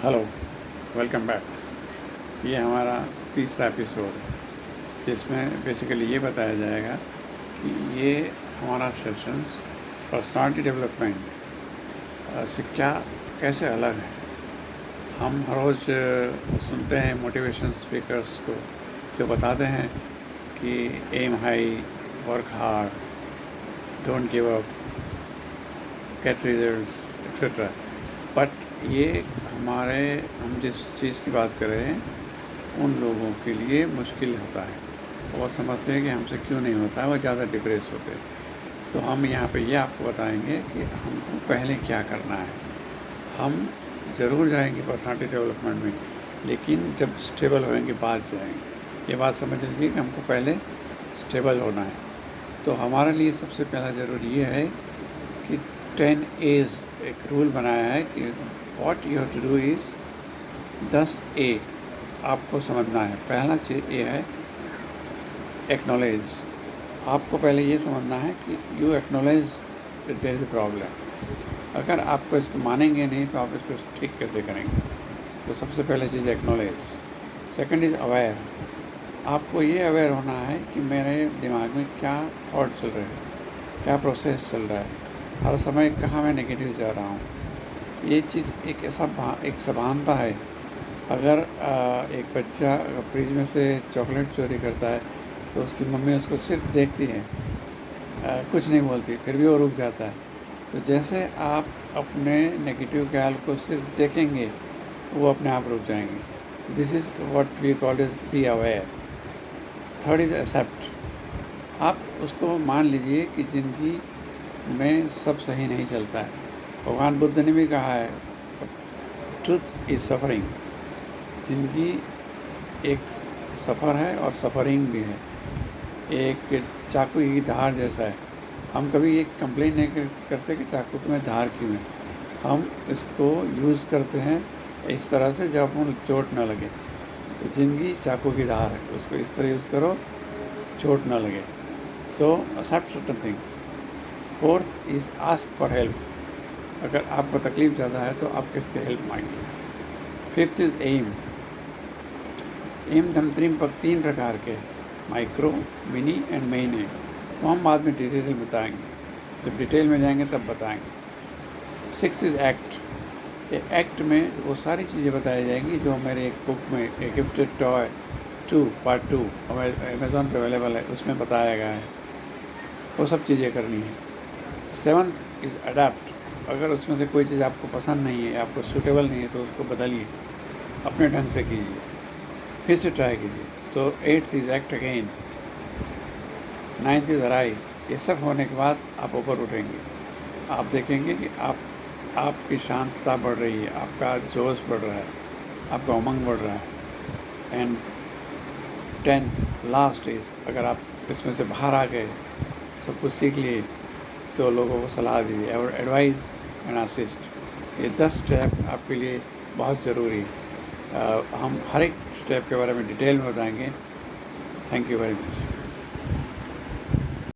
Hello, welcome back. ये हमारा तीसरा एपिसोड है जिसमें बेसिकली ये बताया जाएगा कि ये हमारा सेशंस पर्सनालिटी डेवलपमेंट से क्या कैसे अलग है। हम हर रोज़ सुनते हैं मोटिवेशन स्पीकर्स को जो बताते हैं कि aim high, work hard, don't give up, get results etcetera. But ये हम जिस चीज़ की बात कर रहे हैं उन लोगों के लिए मुश्किल होता है। वो समझते हैं कि हमसे क्यों नहीं होता है, वो ज़्यादा डिप्रेस होते हैं। तो हम यहाँ पे ये आपको बताएंगे कि हमको पहले क्या करना है। हम ज़रूर जाएंगे पर्सनालिटी डेवलपमेंट में, लेकिन जब स्टेबल होएंगे बाद जाएंगे। ये बात समझ लीजिए कि हमको पहले स्टेबल होना है। तो हमारे लिए सबसे पहला ज़रूरी ये है कि 10 A's एक रूल बनाया है कि what you have to do is 10 A आपको समझना है। पहला चीज़ ये है एक्नॉलेज। आपको पहले ये समझना है कि you acknowledge that there is a problem. अगर आपको इसको मानेंगे नहीं तो आप इसको ठीक कैसे करेंगे। तो सबसे पहले चीज़ एक्नॉलेज। Second is aware. आपको ये अवेयर होना है कि मेरे दिमाग में क्या थॉट चल रहे हैं, क्या प्रोसेस चल रहा है, हर समय कहाँ मैं नेगेटिव जा रहा हूँ। ये चीज़ एक सभानता है। अगर एक बच्चा फ्रिज में से चॉकलेट चोरी करता है तो उसकी मम्मी उसको सिर्फ देखती है, कुछ नहीं बोलती, फिर भी वो रुक जाता है। तो जैसे आप अपने नेगेटिव ख्याल को सिर्फ देखेंगे वो अपने आप रुक जाएंगे। This is what we call is be aware. Third is accept. आप उसको मान लीजिए कि ज़िंदगी में सब सही नहीं चलता है। भगवान बुद्ध ने भी कहा है ट्रुथ इज़ सफ़रिंग। ज़िंदगी एक सफ़र है और सफ़रिंग भी है। एक चाकू की धार जैसा है। हम कभी ये कंप्लेन नहीं करते कि चाकू में धार क्यों है। हम इसको यूज़ करते हैं इस तरह से जब हम चोट ना लगे। तो ज़िंदगी चाकू की धार है, उसको इस तरह यूज़ करो चोट ना लगे। So accept certain things. Fourth is ask for help. अगर आपको तकलीफ़ ज़्यादा है तो आप किसके हेल्प मांगिए। Fifth is aim. एम हम तीन प्रकार के हैं, micro, mini and main aim. वो हम बाद में डिटेल में बताएंगे, जब डिटेल में जाएंगे तब बताएंगे। Six is act. ये एक्ट में वो सारी चीज़ें बताई जाएंगी जो मेरे एक बुक में ए गिफ्टेड टॉय 2 पार्ट 2 अमेज़ॉन पे अवेलेबल है, उसमें बताया गया है। वो सब चीज़ें करनी है। Seventh is adapt. अगर उसमें से कोई चीज़ आपको पसंद नहीं है, आपको सूटेबल नहीं है, तो उसको बदलिए, अपने ढंग से कीजिए, फिर से ट्राई कीजिए। सो eighth is act again. Ninth is arise. ये सब होने के बाद आप ऊपर उठेंगे। आप देखेंगे कि आपकी शांतता बढ़ रही है, आपका जोश बढ़ रहा है, आपका उमंग बढ़ रहा है। एंड टेंथ लास्ट इज़, अगर आप इसमें से बाहर आ गए, सब कुछ सीख लिए, तो लोगों को सलाह दीजिए और एडवाइस एंड असिस्ट। ये 10 स्टेप आपके लिए बहुत ज़रूरी है। हम हर एक स्टेप के बारे में डिटेल में बताएंगे। Thank you very much.